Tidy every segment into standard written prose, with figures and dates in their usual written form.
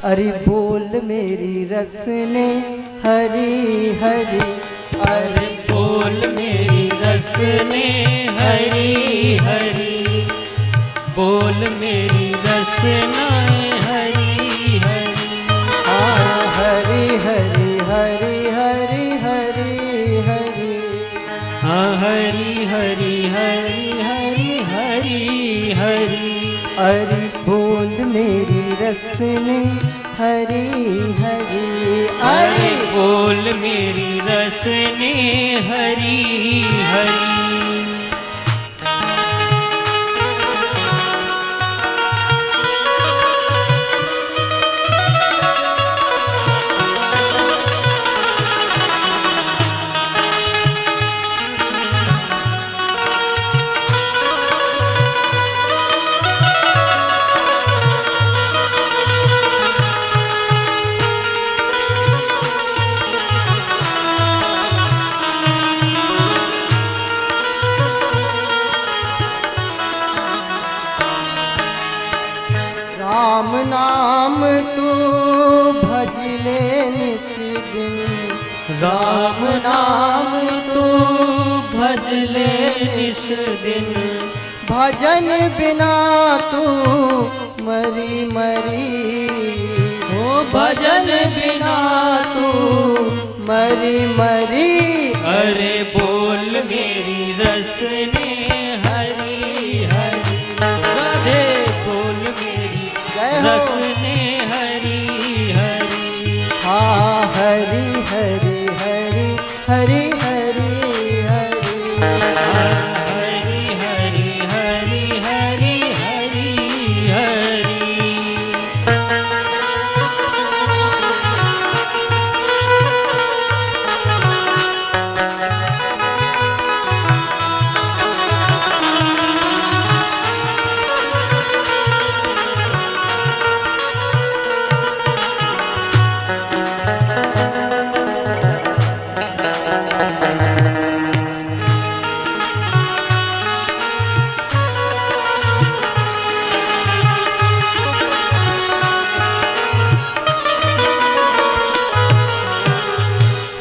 अरे बोल मेरी रसने हरी हरी, अरे बोल मेरी रसने हरी हरी, बोल मेरी रसना हरी हरी। हरी हरी हरी हरी हरी हरी, हरी हरी हरी हरी हरी हरी। अरे बोल मेरी रसने हरी हरी, अरे बोल मेरी रसने हरी हरी। राम नाम तू भज ले निस दिन, राम नाम तू भज ले निस दिन, भजन बिना तू मरी मरी, ओ भजन बिना तू मरी मरी। अरे बोल मेरी रसने हरी हरी, राधे बोल मेरी रसने हरी हरी। हाँ हरी हरी हरी हरी हरी हरी, हरी हरी हरी हरी हरी हरी।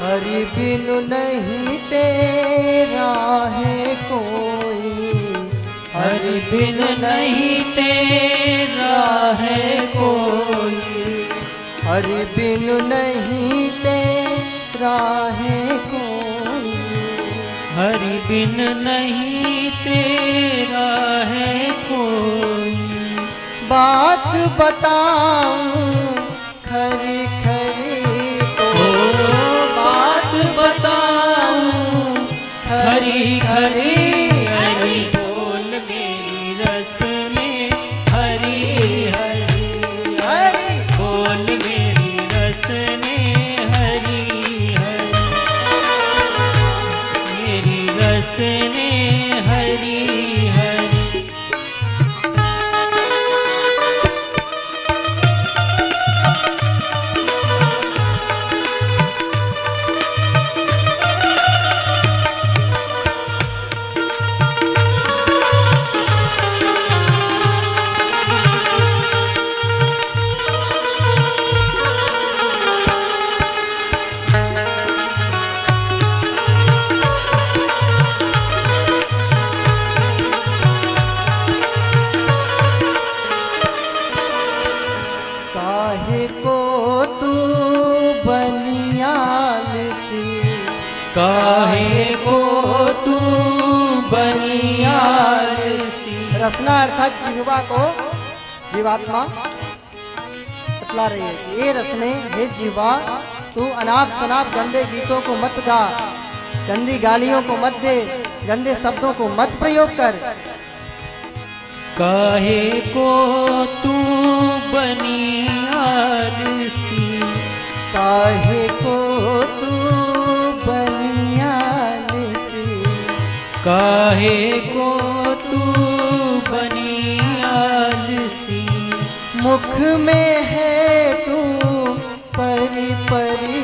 हरि बिनु नहीं तेरा है कोई, हरि बिन नहीं तेरा है कोई, हरि बिनु नहीं तेरा है कोई, हरि बिन नहीं तेरा है कोई। बात बताऊं खरी खरी तो, बात बताऊं खरी खरी। हरि बोल मेरी रसने हरी हरी, हरि बोल मेरी रसने हरी हरी, मेरी रसने हरी हरी। काहे को तू बनियाल सी, काहे को तू बनियाल सी। रसना अर्थात जीवा को जीवात्मा बतला रही है कि ये रसने हे जीवा तू अनाप शनाप गंदे गीतों को मत गा, गंदी गालियों को मत दे, गंदे शब्दों को मत प्रयोग कर। काहे को तू बनियाल सी, काहे को तू बनियाल सी, काहे को तू बनियाल सी। मुख में है तू परी परी,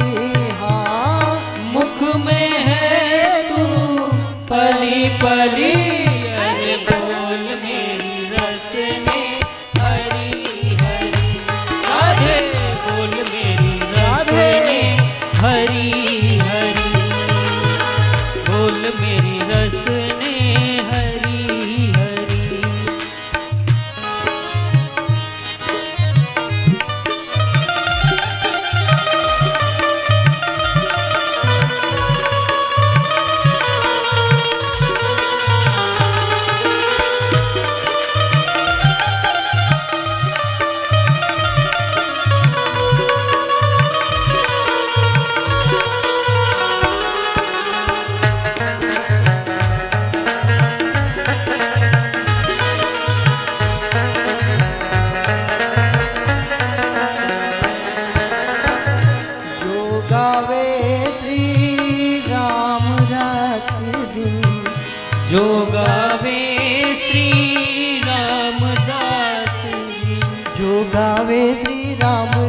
हाँ मुख में है तू पली पली। अरे बोल मेरी रसने हरी हरी, राधे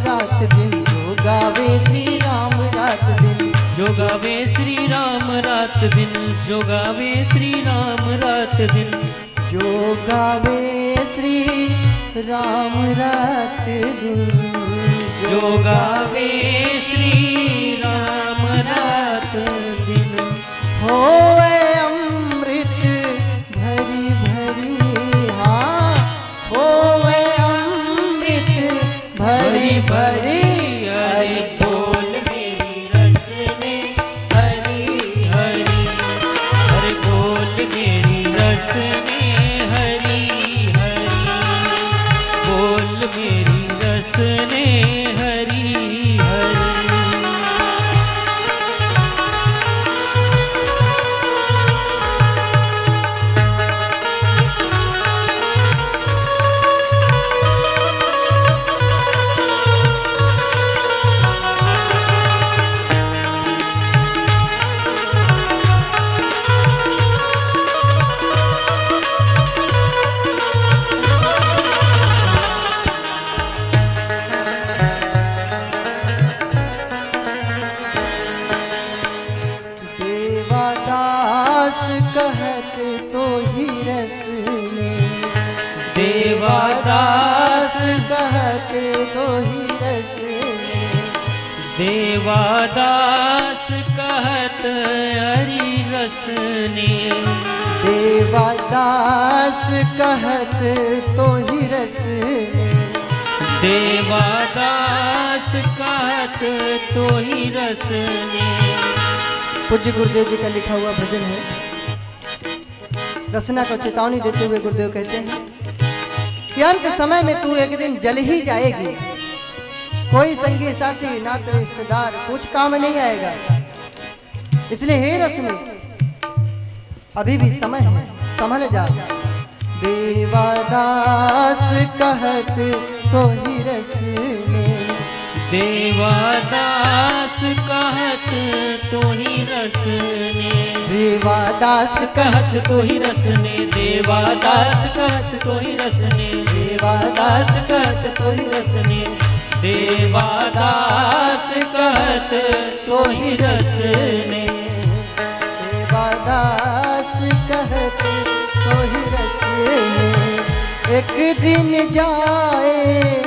रात दिन, जो गावे श्री राम रात दिन। जो गावे श्री राम रात दिन, जो गावे श्री राम रात दिन। जो गावे श्री राम रात दिन, जो गावे श्री राम रात दिन। होवे अमृत भरी भरी, हाँ होवे अमृत भरी भरी। हरि बोल मेरी रसने हरि हरि। हरि बोल मेरी रसने हरि हरि। बोल मेरी रसने हरि हरि। देवादास कहत तो ही रस में, देवादास कहत तो ही रस में। देवादास कहत हरि रसने। देवादास कहत तो ही रस में। देवादास कहत तो ही रसने। पूज्य गुरुदेव जी का लिखा हुआ भजन है। रसना को चेतावनी देते हुए गुरुदेव कहते हैं कि अंत समय में तू एक दिन जल ही जाएगी। कोई संगी साथी नाते रिश्तेदार कुछ काम नहीं आएगा। इसलिए हे रसनी, अभी भी समय है, संभल जा। देवादास कहत तो ही रस में। देवादास कहत तो ही रसने। देवादास कहत तो ही रसने। देवादास कहत तो ही रसने। देवादास कहत तो ही रसने। देवादास कहत तो ही रसने। देवादास कहत तो ही रस में। एक दिन जाए